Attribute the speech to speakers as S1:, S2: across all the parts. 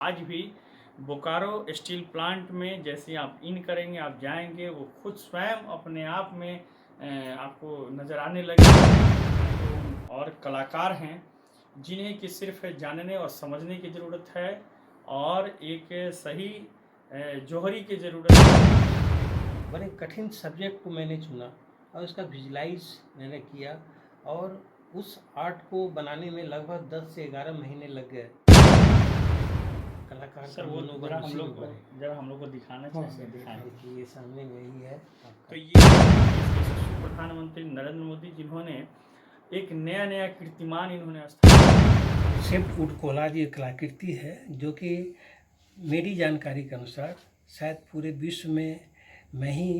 S1: आज भी Bokaro steel plant में जैसे आप इन करेंगे, आप जाएंगे, वो खुद स्वयं अपने आप में आपको नज़र आने लगे। और कलाकार हैं जिन्हें कि सिर्फ जानने और समझने की ज़रूरत है और एक सही जौहरी की ज़रूरत है।
S2: बड़े कठिन सब्जेक्ट को मैंने चुना और उसका विजुलाइज मैंने किया और उस आर्ट को बनाने में लगभग 10 से 11 महीने लग गए। कलाकार
S1: सर
S2: का
S1: वो
S2: मनोबल
S1: जरा
S2: उसी में बढ़े।
S1: जरा हम लोग को दिखाना चाहिए। दिखाएं।
S2: देखिए ये सामने में ही है आपका।
S1: तो ये यशस्वी प्रधानमंत्री नरेंद्र मोदी जिन्होंने एक नया नया कीर्तिमान इन्होंने स्थापित।
S2: सेप्ट वुड कोलाज ये कलाकृति है जो कि मेरी जानकारी के अनुसार शायद पूरे विश्व में मैं ही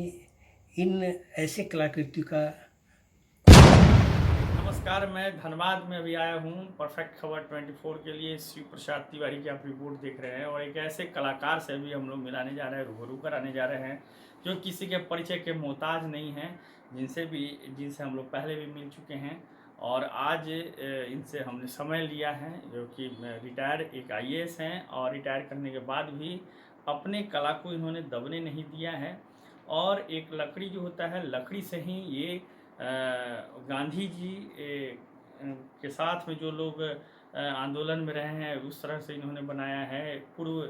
S2: इन ऐसे कलाकृति का।
S1: नमस्कार, मैं धनबाद में अभी आया हूँ परफेक्ट खबर 24 के लिए। शिव प्रसाद तिवारी की आप रिपोर्ट देख रहे हैं और एक ऐसे कलाकार से भी हम लोग मिलाने जा रहे हैं, रूबरू कराने जा रहे हैं जो किसी के परिचय के मोहताज नहीं हैं, जिनसे हम लोग पहले भी मिल चुके हैं। और आज इनसे हमने समय लिया है, जो कि रिटायर एक IAS हैं और रिटायर करने के बाद भी अपने कला को इन्होंने दबने नहीं दिया है। और एक लकड़ी जो होता है, लकड़ी से ही ये गांधी जी के साथ में जो लोग आंदोलन में रहे हैं, उस तरह से इन्होंने बनाया है। पूर्व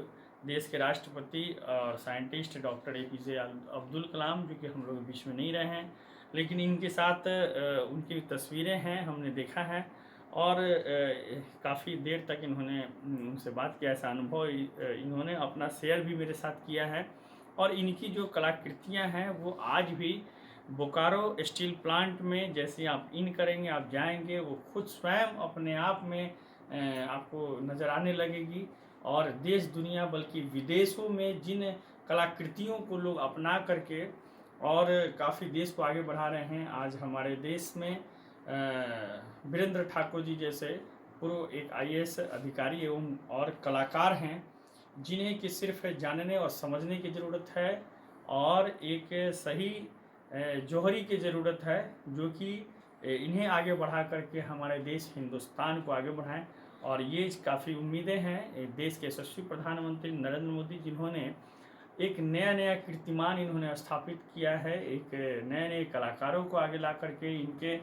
S1: देश के राष्ट्रपति और scientist doctor APJ Abdul Kalam, जो कि हम लोग बीच में नहीं रहे हैं, लेकिन इनके साथ उनकी तस्वीरें हैं, हमने देखा है। और काफ़ी देर तक इन्होंने उनसे बात किया, ऐसा अनुभव इन्होंने अपना शेयर भी मेरे साथ किया है। और इनकी जो कलाकृतियाँ हैं वो आज भी बोकारो स्टील प्लांट में जैसे आप इन करेंगे, आप जाएंगे, वो खुद स्वयं अपने आप में आपको नज़र आने लगेगी। और देश दुनिया बल्कि विदेशों में जिन कलाकृतियों को लोग अपना करके और काफ़ी देश को आगे बढ़ा रहे हैं, आज हमारे देश में वीरेंद्र ठाकुर जी जैसे पूर्व एक IAS अधिकारी एवं और कलाकार हैं जिन्हें कि सिर्फ जानने और समझने की ज़रूरत है और एक सही जौहरी की ज़रूरत है, जो कि इन्हें आगे बढ़ा करके हमारे देश हिंदुस्तान को आगे बढ़ाएं। और ये काफ़ी उम्मीदें हैं देश के यशस्वी प्रधानमंत्री नरेंद्र मोदी जिन्होंने एक नया नया कीर्तिमान इन्होंने स्थापित किया है। एक नए नए कलाकारों को आगे ला करके इनके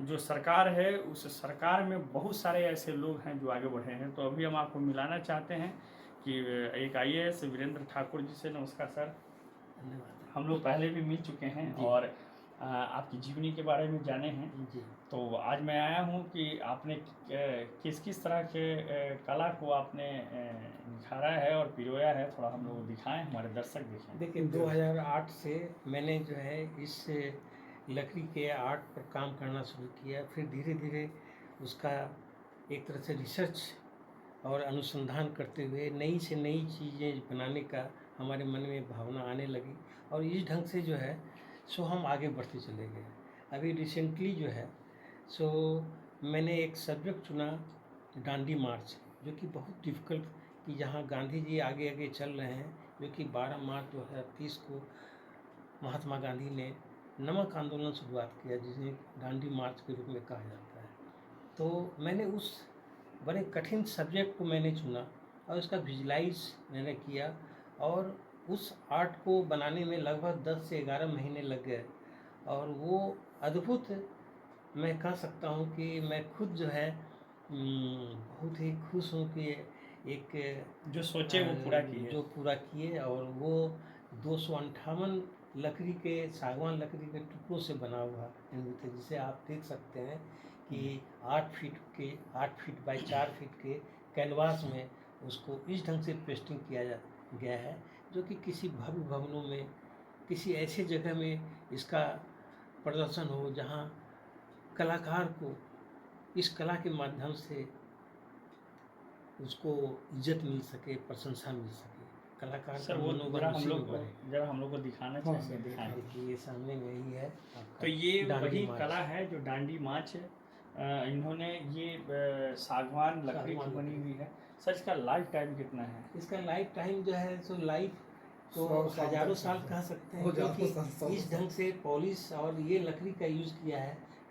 S1: जो सरकार है, उस सरकार में बहुत सारे ऐसे लोग हैं जो आगे बढ़े हैं। तो अभी हम आपको मिलाना चाहते हैं कि एक IAS वीरेंद्र ठाकुर जी से। नमस्कार सर।
S2: धन्यवाद।
S1: हम लोग पहले भी मिल चुके हैं और आपकी जीवनी के बारे में जाने हैं
S2: जी।
S1: तो आज मैं आया हूँ कि आपने किस किस तरह के कला को आपने निखारा है और पिरोया है, थोड़ा हम लोग दिखाएं, हमारे दर्शक देखें।
S2: देखिए 2008 से मैंने जो है इस लकड़ी के आर्ट पर काम करना शुरू किया। फिर धीरे धीरे उसका एक तरह से रिसर्च और अनुसंधान करते हुए नई से नई चीज़ें बनाने का हमारे मन में भावना आने लगी और इस ढंग से जो है सो हम आगे बढ़ते चले गए। अभी रिसेंटली जो है सो मैंने एक सब्जेक्ट चुना, डांडी मार्च, जो कि बहुत डिफ़िकल्ट, कि जहाँ गांधी जी आगे आगे चल रहे हैं, जो कि 12 मार्च 2030 को महात्मा गांधी ने नमक आंदोलन शुरुआत किया, जिसे डांडी मार्च के रूप में कहा जाता है। तो मैंने उस बड़े कठिन सब्जेक्ट को मैंने चुना और उसका विजुलाइज मैंने किया और उस आर्ट को बनाने में लगभग 10 से 11 महीने लग गए। और वो अद्भुत, मैं कह सकता हूँ कि मैं खुद जो है बहुत ही खुश हूँ कि एक
S1: जो सोचे वो पूरा किए।
S2: जो पूरा किए। और वो 258 लकड़ी के, सागवान लकड़ी के टुकड़ों से बना हुआ निर्मित है, जिसे आप देख सकते हैं कि 8 फीट बाई 4 फीट के कैनवास में उसको इस ढंग से पेस्टिंग किया गया है, जो कि किसी भव्य भवनों में, किसी ऐसे जगह में इसका प्रदर्शन हो जहाँ कलाकार को इस कला के माध्यम से उसको इज्जत मिल सके, प्रशंसा मिल सके, कलाकार
S1: सर
S2: का
S1: वो
S2: मनोबल
S1: जरा
S2: उसी में बढ़े।
S1: जरा हम लोग को दिखाना चाहिए। दिखाएं।
S2: देखिए ये सामने में ही है आपका।
S1: तो ये
S2: डांडी
S1: वही
S2: मार्च।
S1: कला है जो डांडी मार्च है। इन्होंने ये सागवान लकड़ी की बनी हुई है। सर इसका लाइफ टाइम कितना है?
S2: इसका लाइफ टाइम जो है सो लाइफ तो हजारों साल कह सकते हैं, क्योंकि इस ढंग से पॉलिश और ये लकड़ी का यूज़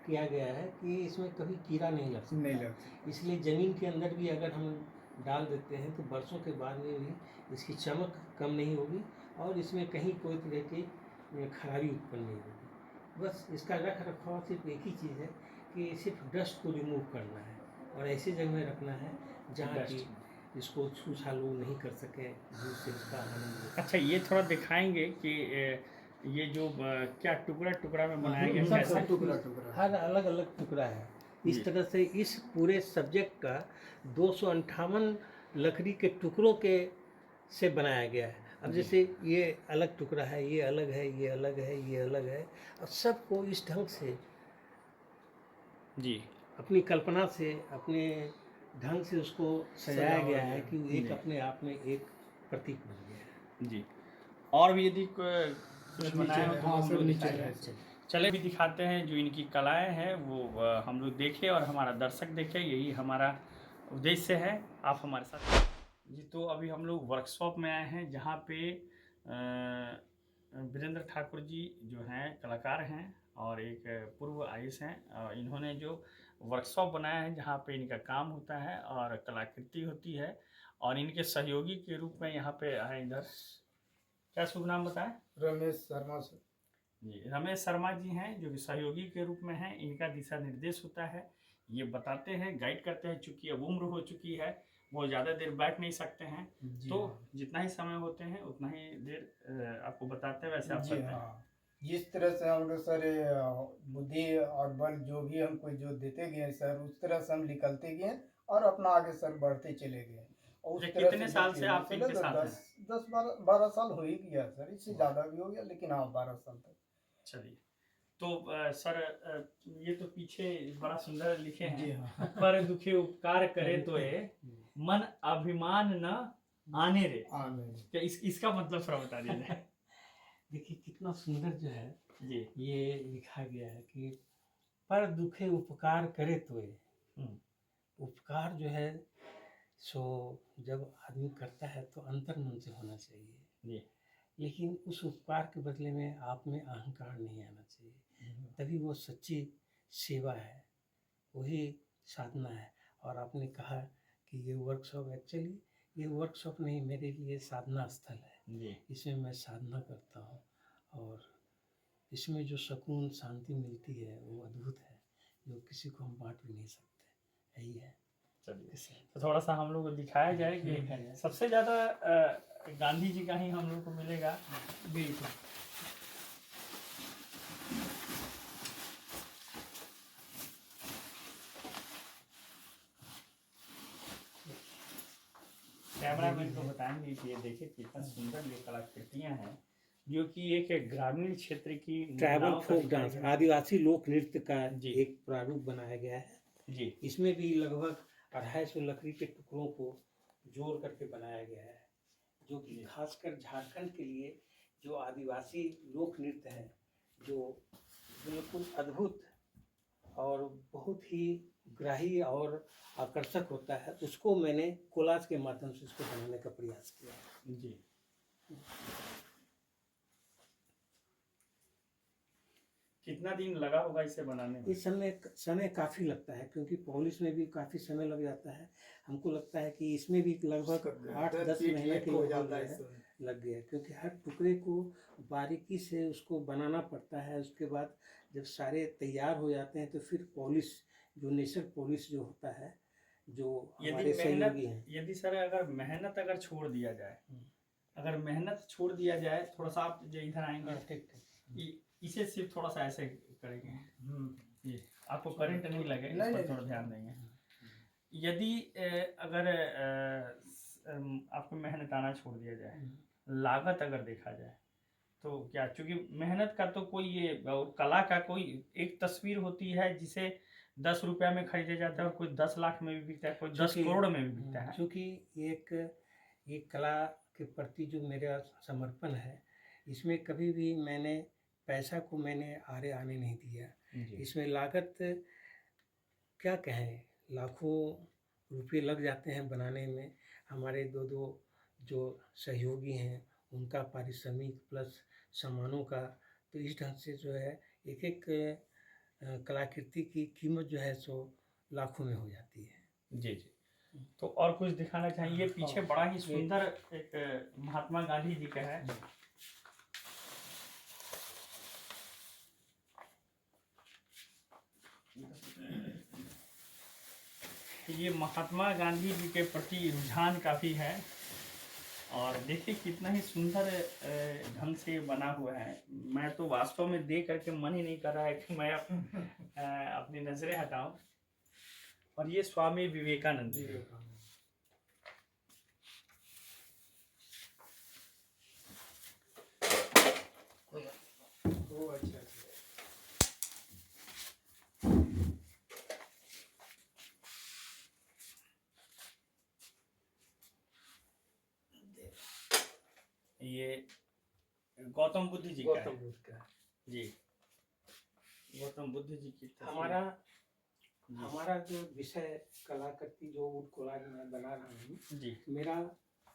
S2: किया गया है कि इसमें कभी कीड़ा नहीं लग सकता। इसलिए ज़मीन के अंदर भी अगर हम डाल देते हैं तो बरसों के बाद में भी इसकी चमक कम नहीं होगी और इसमें कहीं कोई तरह की खराबी उत्पन्न नहीं होगी। बस इसका रख रखाव सिर्फ एक ही चीज़ है कि सिर्फ डस्ट को रिमूव करना है और ऐसी जगह में रखना है जहाँ की इसको छूछा लोग नहीं कर सकें, जिससे इसका आनंद ले।
S1: अच्छा, ये थोड़ा दिखाएंगे कि ये जो क्या टुकड़ा टुकड़ा में बनाया गया
S2: सब
S1: कैसा?
S2: टुकड़ा हर अलग अलग टुकड़ा है।
S1: जी।
S2: इस तरह से इस पूरे सब्जेक्ट का 258 लकड़ी के टुकड़ों के से बनाया गया है। अब
S1: जी।
S2: जैसे ये अलग टुकड़ा है, ये अलग है, ये अलग है, ये अलग है, और सबको इस ढंग से
S1: जी
S2: अपनी कल्पना से अपने ढंग से उसको सजाया गया है कि
S1: जी।
S2: एक अपने आप में एक प्रतीक बन गया है।
S1: जी, और भी यदि कुछ बनाया हो तो हम लोग दिखाएंगे। चले भी दिखाते हैं जो इनकी कलाएं हैं वो हम लोग देखें और हमारा दर्शक देखे, यही हमारा उद्देश्य है। आप हमारे साथ जी। तो अभी हम लोग वर्कशॉप में आए हैं जहाँ पे वीरेंद्र ठाकुर जी जो हैं कलाकार हैं और एक पूर्व आयुष हैं। इन्होंने जो वर्कशॉप बनाया है जहाँ पे इनका काम होता है और कलाकृति होती है, और इनके सहयोगी के रूप में यहाँ पे आए इधर, क्या शुभ नाम बताएं?
S3: रमेश शर्मा सर
S1: जी, रमेश शर्मा जी हैं जो कि सहयोगी के रूप में हैं। इनका दिशा निर्देश होता है, ये बताते हैं, गाइड करते हैं। चूँकि अब उम्र हो चुकी है, वो ज़्यादा देर बैठ नहीं सकते हैं, तो जितना ही समय होते हैं उतना ही देर आपको बताते हैं, वैसे आप
S3: जी
S1: करते हैं।
S3: हाँ, जिस तरह से हम लोग सर बुद्धि और बल जो भी हमको जो देते गए सर, उस तरह से हम निकलते गए और अपना आगे सर बढ़ते चले गए। और उस तरह
S1: कितने साल से आप इनके साथ हैं?
S3: 10-12 साल हो ही गया सर, इससे ज़्यादा भी हो गया, लेकिन हाँ 12 साल तक।
S1: चलिए, तो सर ये तो पीछे बड़ा सुंदर लिखे
S3: जी
S1: हैं,
S3: हाँ।
S1: पर दुखे उपकार करे तो ये मन अभिमान न आने रे। क्या इसका मतलब थोड़ा बता दीजिए।
S2: देखिए कितना सुंदर जो है
S1: जी
S2: ये लिखा गया है कि पर दुखे उपकार करे तो ये उपकार जो है सो जब आदमी करता है तो अंतर मन से होना चाहिए
S1: जी
S2: लेकिन उस उपकार के बदले में आप में अहंकार नहीं आना चाहिए, तभी वो सच्ची सेवा है, वही साधना है। और आपने कहा कि ये वर्कशॉप एक्चुअली ये वर्कशॉप नहीं, मेरे लिए साधना स्थल है।
S1: जी
S2: इसमें मैं साधना करता हूँ और इसमें जो सुकून शांति मिलती है वो अद्भुत है, जो किसी को हम बांट भी नहीं सकते। यही है।
S1: चलिए, तो थोड़ा सा हम लोग को दिखाया जाए कि सबसे ज़्यादा गांधी जी का ही हम लोग को मिलेगा।
S2: बिल्कुल।
S1: कैमरामैन को बताएंगे कि ये देखिए कितना सुंदर ये कलाकृतियाँ हैं, जो कि एक ग्रामीण क्षेत्र की
S2: ट्राइबल
S1: महिलाओं का
S2: फोक
S1: दिखाया
S2: डांस
S1: गया है।
S2: आदिवासी लोक नृत्य का
S1: जी।
S2: एक प्रारूप बनाया गया है।
S1: जी
S2: इसमें भी लगभग 250 लकड़ी के टुकड़ों को जोड़ करके बनाया गया है, जो कि खासकर झारखंड के लिए जो आदिवासी लोक नृत्य है, जो बिल्कुल अद्भुत और बहुत ही ग्राही और आकर्षक होता है, उसको मैंने कोलाज के माध्यम से इसको बनाने का प्रयास किया है।
S1: जी कितना दिन लगा होगा इसे बनाने में?
S2: इस समय काफ़ी लगता है, क्योंकि पॉलिश में भी काफ़ी समय लग जाता है। हमको लगता है कि इसमें भी लगभग 8-10 महीने के
S3: हो जाता है
S2: लग गया, क्योंकि हर टुकड़े को बारीकी से उसको बनाना पड़ता है। उसके बाद जब सारे तैयार हो जाते हैं तो फिर पॉलिश, जो नेचर पॉलिश जो होता है, जो हमारे सहयोगी हैं।
S1: यदि सर अगर मेहनत अगर छोड़ दिया जाए, अगर मेहनत छोड़ दिया जाए, थोड़ा सा आप जो इधर आएंगे,
S2: ठीक
S1: इसे सिर्फ थोड़ा सा ऐसे करेंगे, ये आपको करंट नहीं लगे, इस पर थोड़ा ध्यान देंगे। यदि अगर आपको मेहनत आना छोड़ दिया जाए, लागत अगर देखा जाए तो क्या, चूंकि मेहनत का तो कोई ये कला का कोई एक तस्वीर होती है जिसे 10 रुपया में खरीदा जाता है और कोई 10 लाख में भी बिकता है, कोई 10 करोड़ में भी बिकता है।
S2: क्योंकि एक कला के प्रति जो मेरा समर्पण है, इसमें कभी भी मैंने पैसा को मैंने आरे आने नहीं दिया। इसमें लागत क्या कहें, लाखों रुपए लग जाते हैं बनाने में। हमारे दो जो सहयोगी हैं उनका पारिश्रमिक प्लस सामानों का, तो इस ढंग से जो है एक एक कलाकृति की कीमत जो है सो लाखों में हो जाती है।
S1: जी जी। तो और कुछ दिखाना चाहिए? पीछे बड़ा ही सुंदर एक महात्मा गांधी जी का है। ये महात्मा गांधी जी के प्रति रुझान काफ़ी है और देखिए कितना ही सुंदर ढंग से बना हुआ है। मैं तो वास्तव में देख करके मन ही नहीं कर रहा है कि मैं अपनी नज़रें हटाऊं। और ये स्वामी विवेकानंद जी। ये गौतम बुद्ध जी का है। जी, गौतम बुद्ध जी की
S2: हमारा जो विषय कलाकृति जो वुड कोलाज मैं बना रहा हूँ
S1: जी,
S2: मेरा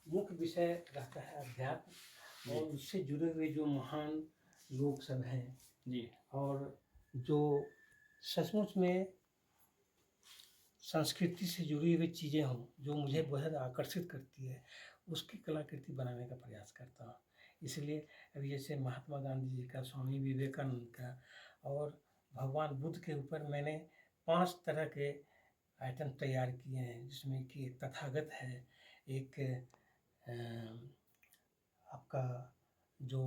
S2: मुख्य विषय रहता है अध्यात्म और उससे जुड़े हुए जो महान लोग सब हैं
S1: जी,
S2: और जो सचमुच में संस्कृति से जुड़ी हुई चीज़ें हों जो मुझे बहुत आकर्षित करती है, उसकी कलाकृति बनाने का प्रयास करता हूँ। इसलिए अभी जैसे महात्मा गांधी जी का, स्वामी विवेकानंद का और भगवान बुद्ध के ऊपर मैंने 5 तरह के आइटम तैयार किए हैं, जिसमें कि एक तथागत है, एक आपका जो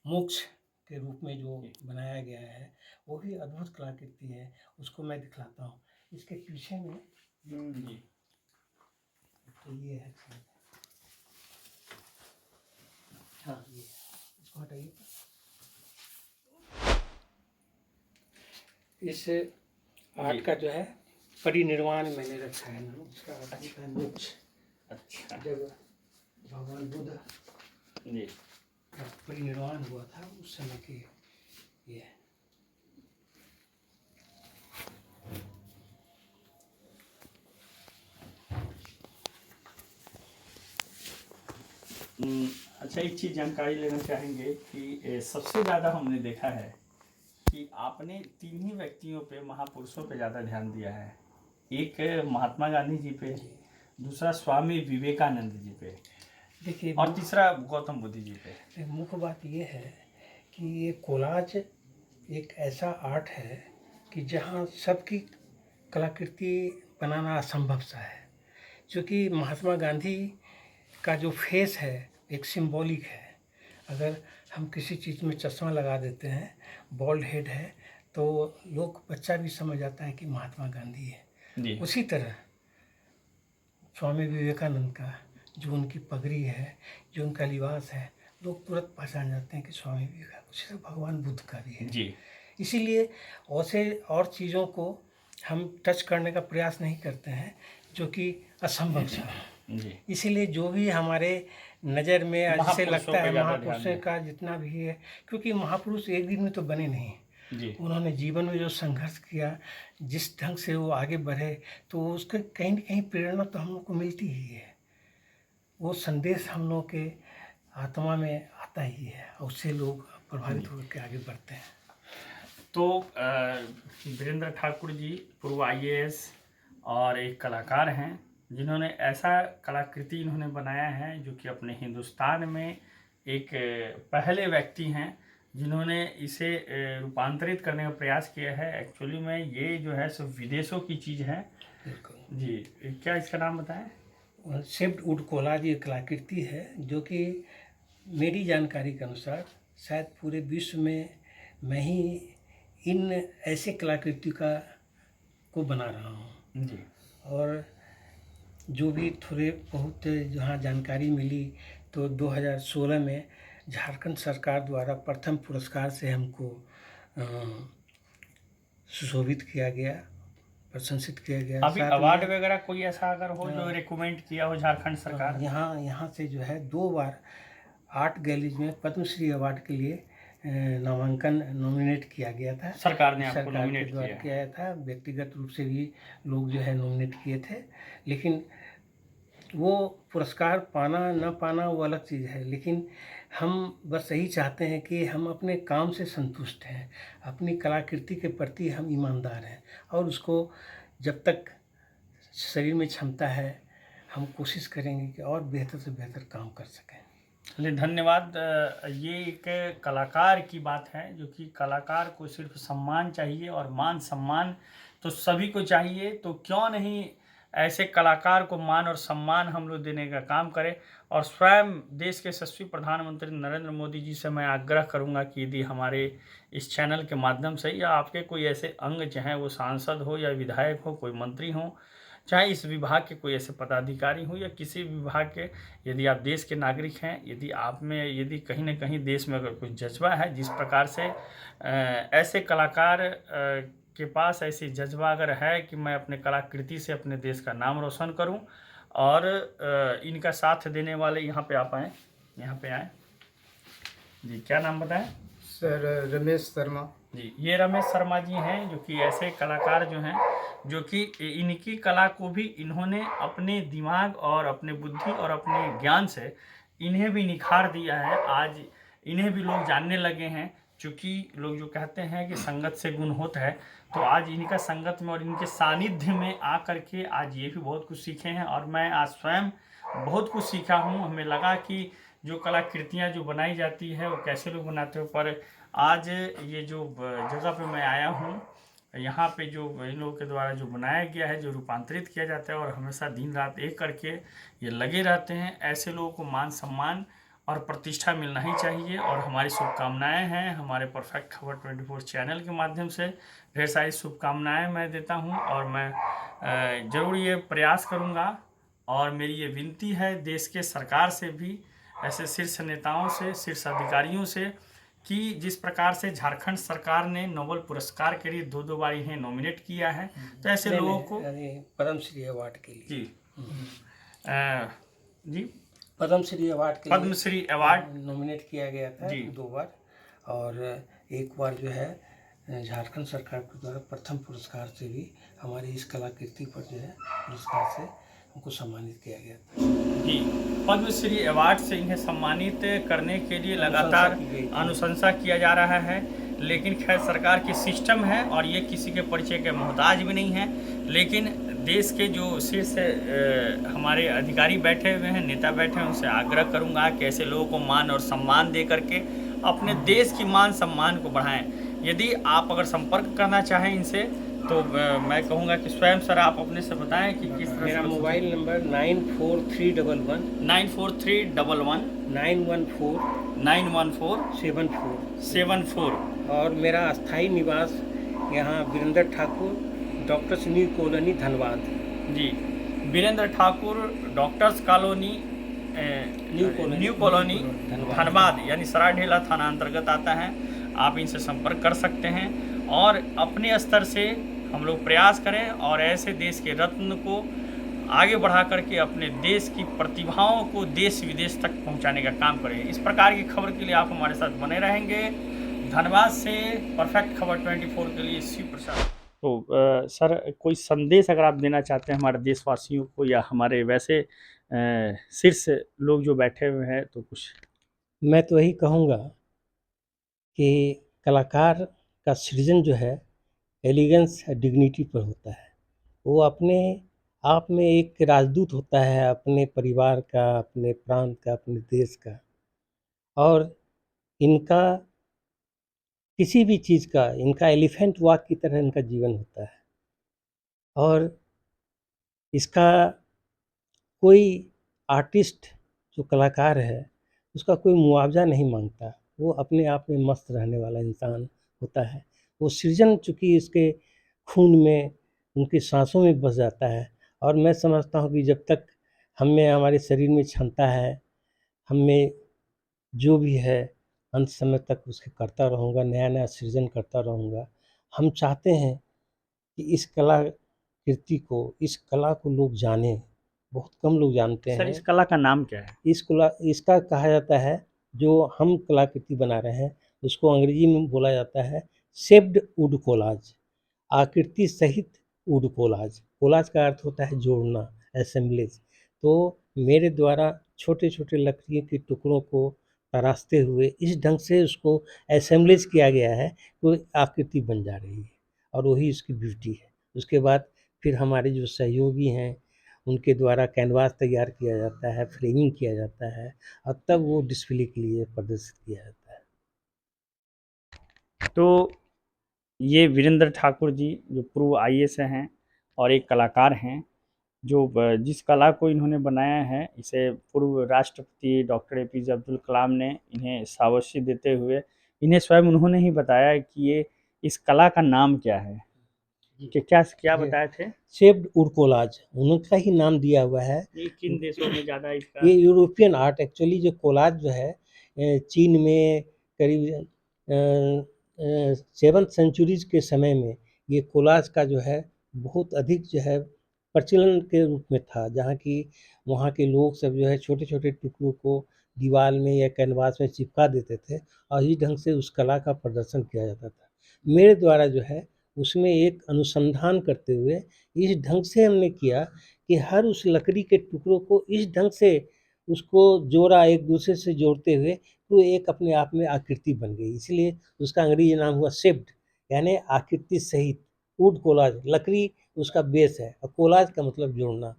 S2: मोक्ष के रूप में जो बनाया गया है वो भी अद्भुत कलाकृति है, उसको मैं दिखलाता हूँ। इसके पीछे में
S1: जी,
S2: तो ये है, हाँ ये इसको हटाइए। इस आर्ट का जो है परिनिर्वाण मैंने रखा है नाम उसका, अच्छा मोक्ष।
S1: अच्छा,
S2: जब भगवान बुद्ध
S1: जी,
S2: का परिनिर्वाण हुआ था उस समय के ये
S1: अच्छा, एक चीज़ जानकारी लेना चाहेंगे कि सबसे ज़्यादा हमने देखा है कि आपने 3 ही व्यक्तियों पे, महापुरुषों पे ज़्यादा ध्यान दिया है। एक महात्मा गांधी जी पे, दूसरा स्वामी विवेकानंद जी पे,
S2: देखिए,
S1: और तीसरा गौतम बुद्ध जी पे।
S2: मुख्य बात ये है कि ये कोलाज एक ऐसा आर्ट है कि जहाँ सबकी कलाकृति बनाना असंभव सा है, क्योंकि महात्मा गांधी का जो फेस है एक सिंबॉलिक है। अगर हम किसी चीज़ में चश्मा लगा देते हैं, बॉल्ड हेड है, तो लोग, बच्चा भी समझ जाता है कि महात्मा गांधी है
S1: जी,
S2: उसी तरह स्वामी विवेकानंद का जो उनकी पगड़ी है, जो उनका लिबास है, लोग तुरंत पहचान जाते हैं कि स्वामी विवेकानंद। उसी तरह भगवान बुद्ध का भी है
S1: जी,
S2: इसीलिए ऐसे और चीज़ों को हम टच करने का प्रयास नहीं करते हैं जो कि असंभव सा है।
S1: जी,
S2: इसीलिए जो भी हमारे नज़र में जैसे
S1: महापुरुषों
S2: लगता
S1: पे
S2: है,
S1: ज़्यादा
S2: महापुरुषों
S1: ध्यान
S2: का जितना भी है, क्योंकि महापुरुष एक दिन में तो बने नहीं,
S1: जी,
S2: उन्होंने जीवन में जो संघर्ष किया, जिस ढंग से वो आगे बढ़े, तो उसके कहीं न कहीं प्रेरणा तो हम लोग को मिलती ही है। वो संदेश हम लोग के आत्मा में आता ही है और उससे लोग प्रभावित होकर के आगे बढ़ते हैं।
S1: तो वीरेंद्र ठाकुर जी पूर्व IAS और एक कलाकार हैं, जिन्होंने ऐसा कलाकृति इन्होंने बनाया है जो कि अपने हिंदुस्तान में एक पहले व्यक्ति हैं जिन्होंने इसे रूपांतरित करने का प्रयास किया है। एक्चुअली में ये जो है सब विदेशों की चीज़ है। जी, क्या इसका नाम बताएं?
S2: शेप्ड वुड कोलाज ये कलाकृति है जो कि मेरी जानकारी के अनुसार शायद पूरे विश्व में मैं ही इन ऐसे कलाकृति को बना रहा हूँ।
S1: जी,
S2: और जो भी थोड़े बहुत जहाँ जानकारी मिली तो 2016 में झारखंड सरकार द्वारा प्रथम पुरस्कार से हमको सुशोभित किया गया, प्रशंसित किया गया।
S1: अभी अवार्ड वगैरह कोई ऐसा अगर हो जो रिकमेंड किया हो झारखंड सरकार?
S2: यहाँ से जो है 2 बार आर्ट गैलरीज में पद्मश्री अवार्ड के लिए नामांकन नॉमिनेट किया गया था।
S1: सरकार ने आपको
S2: सरकार
S1: नॉमिनेट
S2: के द्वारा
S1: किया
S2: किया था, व्यक्तिगत रूप से भी लोग जो है नॉमिनेट किए थे। लेकिन वो पुरस्कार पाना न पाना वो अलग चीज़ है, लेकिन हम बस यही चाहते हैं कि हम अपने काम से संतुष्ट हैं, अपनी कलाकृति के प्रति हम ईमानदार हैं और उसको जब तक शरीर में क्षमता है, हम कोशिश करेंगे कि और बेहतर से बेहतर काम कर सकें।
S1: चलिए धन्यवाद। ये एक कलाकार की बात है, जो कि कलाकार को सिर्फ सम्मान चाहिए और मान सम्मान तो सभी को चाहिए, तो क्यों नहीं ऐसे कलाकार को मान और सम्मान हम लोग देने का काम करें। और स्वयं देश के यशस्वी प्रधानमंत्री नरेंद्र मोदी जी से मैं आग्रह करूंगा कि यदि हमारे इस चैनल के माध्यम से या आपके कोई ऐसे अंग, चाहे वो सांसद हो या विधायक हो, कोई मंत्री हो, चाहे इस विभाग के कोई ऐसे पदाधिकारी हो या किसी विभाग के, यदि आप देश के नागरिक हैं, यदि आप में यदि कहीं ना कहीं देश में अगर कुछ जज्बा है, जिस प्रकार से ऐसे कलाकार के पास ऐसी जज्बा अगर है कि मैं अपने कलाकृति से अपने देश का नाम रोशन करूं, और इनका साथ देने वाले यहाँ पे आप आएँ, यहाँ पे आएँ जी। क्या नाम बताएं?
S3: सर रमेश शर्मा
S1: जी। ये रमेश शर्मा जी हैं, जो कि ऐसे कलाकार जो हैं, जो कि इनकी कला को भी इन्होंने अपने दिमाग और अपने बुद्धि और अपने ज्ञान से इन्हें भी निखार दिया है। आज इन्हें भी लोग जानने लगे हैं, चूँकि लोग जो कहते हैं कि संगत से गुण होता है, तो आज इनका संगत में और इनके सानिध्य में आकर के आज ये भी बहुत कुछ सीखे हैं। और मैं आज स्वयं बहुत कुछ सीखा हूँ। हमें लगा कि जो कलाकृतियाँ जो बनाई जाती है वो कैसे लोग बनाते हो, पर आज ये जो जगह पे मैं आया हूँ, यहाँ पे जो इन लोगों के द्वारा जो बनाया गया है, जो रूपांतरित किया जाता है और हमेशा दिन रात एक करके ये लगे रहते हैं, ऐसे लोगों को मान सम्मान और प्रतिष्ठा मिलना ही चाहिए। और हमारी शुभकामनाएं हैं, हमारे परफेक्ट खबर 24 चैनल के माध्यम से ढेर सारी शुभकामनाएं मैं देता हूं। और मैं ज़रूर ये प्रयास करूंगा, और मेरी ये विनती है देश के सरकार से भी, ऐसे शीर्ष नेताओं से, शीर्ष अधिकारियों से, कि जिस प्रकार से झारखंड सरकार ने नोबेल पुरस्कार के लिए 2-2 बार इन्हें नॉमिनेट किया है, तो ऐसे लोगों को
S2: पद्मश्री अवार्ड के लिए
S1: जी जी
S2: पद्मश्री अवार्ड के लिए
S1: पद्मश्री अवार्ड
S2: नॉमिनेट किया गया था
S1: जी।
S2: 2 बार, और एक बार जो है झारखंड सरकार के द्वारा प्रथम पुरस्कार से भी हमारी इस कलाकृति पर जो है पुरस्कार से हमको सम्मानित किया गया था
S1: जी। पद्मश्री अवार्ड से इन्हें सम्मानित करने के लिए लगातार अनुशंसा किया जा रहा है, लेकिन खैर सरकार की सिस्टम है और ये किसी के परिचय के मोहताज भी नहीं है। लेकिन देश के जो शीर्ष हमारे अधिकारी बैठे हुए हैं, नेता बैठे हैं, उनसे आग्रह करूंगा कि ऐसे लोगों को मान और सम्मान दे करके अपने देश की मान सम्मान को बढ़ाएं। यदि आप अगर संपर्क करना चाहें इनसे, तो मैं कहूँगा कि स्वयं सर आप अपने से बताएं कि किस तरह।
S2: मेरा मोबाइल नंबर 94311
S1: 94311
S2: 914
S1: 74
S2: और मेरा अस्थाई निवास यहाँ Virendra Thakur, doctors new colony, Dhanbad
S1: ji. Virendra Thakur, doctors colony, new colony, Dhanbad, यानी सराढेला थाना अंतर्गत आता है। आप इनसे संपर्क कर सकते हैं और अपने स्तर से हम लोग प्रयास करें और ऐसे देश के रत्न को आगे बढ़ा करके अपने देश की प्रतिभाओं को देश विदेश तक पहुंचाने का काम करें। इस प्रकार की खबर के लिए आप हमारे साथ बने रहेंगे। धन्यवाद से परफेक्ट खबर 24 के लिए शिव प्रसाद। तो सर कोई संदेश अगर आप देना चाहते हैं हमारे देशवासियों को या हमारे वैसे शीर्ष लोग जो बैठे हुए हैं, तो कुछ।
S2: मैं तो यही कहूँगा कि कलाकार का सृजन जो है एलिगेंस डिग्निटी पर होता है। वो अपने आप में एक राजदूत होता है, अपने परिवार का, अपने प्रांत का, अपने देश का। और इनका किसी भी चीज़ का, इनका एलिफेंट वॉक की तरह इनका जीवन होता है। और इसका कोई आर्टिस्ट जो कलाकार है उसका कोई मुआवजा नहीं मांगता, वो अपने आप में मस्त रहने वाला इंसान होता है। वो सृजन चूँकि इसके खून में, उनकी सांसों में बस जाता है। और मैं समझता हूँ कि जब तक हम में, हमारे शरीर में क्षमता है, हम में जो भी है, अंत समय तक उसके करता रहूँगा, नया नया सृजन करता रहूँगा। हम चाहते हैं कि इस कलाकृति को, इस कला को लोग जानें। बहुत कम लोग जानते
S1: सर
S2: हैं।
S1: इस कला का नाम क्या है?
S2: इसका कहा जाता है, जो हम कलाकृति बना रहे हैं उसको अंग्रेजी में बोला जाता है शेप्ड वुड कोलाज, आकृति सहित वुड कोलाज। कोलाज का अर्थ होता है जोड़ना, असेंबलेज। तो मेरे द्वारा छोटे छोटे लकड़ी के टुकड़ों को तराशते हुए इस ढंग से उसको असेंबलेज किया गया है तो आकृति बन जा रही है, और वही इसकी ब्यूटी है। उसके बाद फिर हमारे जो सहयोगी हैं उनके द्वारा कैनवास तैयार किया जाता है, फ्रेमिंग किया जाता है और तब वो डिस्प्ले के लिए प्रदर्शित किया जाता है।
S1: तो ये वीरेंद्र ठाकुर जी जो पूर्व आईएएस हैं और एक कलाकार हैं, जो जिस कला को इन्होंने बनाया है, इसे पूर्व राष्ट्रपति डॉक्टर एपीजे अब्दुल कलाम ने इन्हें शाबाशी देते हुए इन्हें स्वयं उन्होंने ही बताया कि ये इस कला का नाम क्या है, कि क्या क्या
S2: ये
S1: बताए थे?
S2: शेप्ड वुड कोलाज उनका ही नाम दिया हुआ है।
S1: ये किन देशों में ज़्यादा इसका?
S2: ये यूरोपियन आर्ट एक्चुअली जो कोलाज जो है चीन में करीब 7th सेंचुरीज के समय में ये कोलाज का जो है बहुत अधिक जो है प्रचलन के रूप में था, जहाँ की वहाँ के लोग सब जो है छोटे-छोटे टुकड़ों को दीवार में या कैनवास में चिपका देते थे और इस ढंग से उस कला का प्रदर्शन किया जाता था। मेरे द्वारा जो है उसमें एक अनुसंधान करते हुए इस ढंग से हमने किया कि हर उस लकड़ी के टुकड़ों को इस ढंग से उसको जोड़ा एक दूसरे से जोड़ते हुए तो एक अपने आप में आकृति बन गई, इसलिए उसका अंग्रेजी नाम हुआ शेप्ड, यानी आकृति सहित। वुड कोलाज लकड़ी उसका बेस है और कोलाज का मतलब जोड़ना।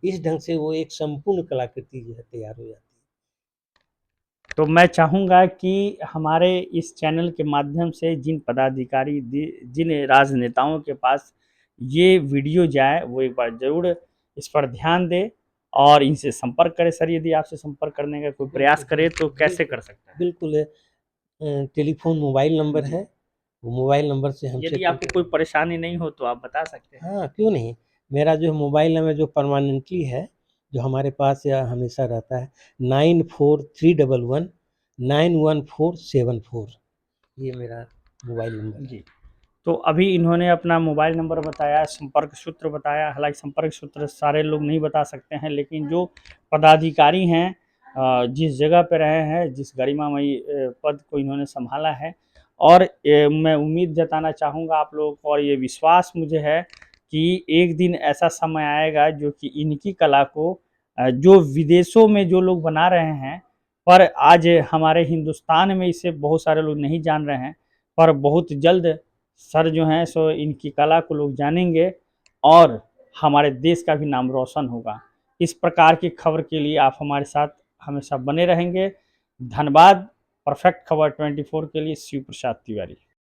S2: इस ढंग से वो एक संपूर्ण कलाकृति जो है तैयार हो जाती है।
S1: तो मैं चाहूँगा कि हमारे इस चैनल के माध्यम से जिन पदाधिकारी जिन राजनेताओं के पास ये वीडियो जाए, वो एक बार ज़रूर इस पर ध्यान दें और इनसे संपर्क करें। सर, यदि आपसे संपर्क करने का कोई प्रयास करे तो कैसे कर सकते हैं?
S2: बिल्कुल टेलीफ़ोन मोबाइल नंबर है, वो मोबाइल नंबर से हमसे
S1: यदि आपको कोई परेशानी नहीं हो तो आप बता सकते हैं।
S2: हाँ, क्यों नहीं? मेरा जो मोबाइल नंबर जो परमानेंटली है, जो हमारे पास या हमेशा रहता है 9431 91474 ये मेरा मोबाइल नंबर है।
S1: जी। तो अभी इन्होंने अपना मोबाइल नंबर बताया, संपर्क सूत्र बताया, हालाँकि संपर्क सूत्र सारे लोग नहीं बता सकते हैं, लेकिन जो पदाधिकारी हैं जिस जगह पे रहे हैं, जिस गरिमामयी पद को इन्होंने सँभाला है और मैं उम्मीद जताना चाहूँगा आप लोगों को और ये विश्वास मुझे है कि एक दिन ऐसा समय आएगा जो कि इनकी कला को जो विदेशों में जो लोग बना रहे हैं, पर आज हमारे हिंदुस्तान में इसे बहुत सारे लोग नहीं जान रहे हैं, पर बहुत जल्द सर जो हैं सो इनकी कला को लोग जानेंगे और हमारे देश का भी नाम रोशन होगा। इस प्रकार की खबर के लिए आप हमारे साथ हमेशा बने रहेंगे। धन्यवाद। परफेक्ट खबर 24 के लिए शिव प्रसाद तिवारी।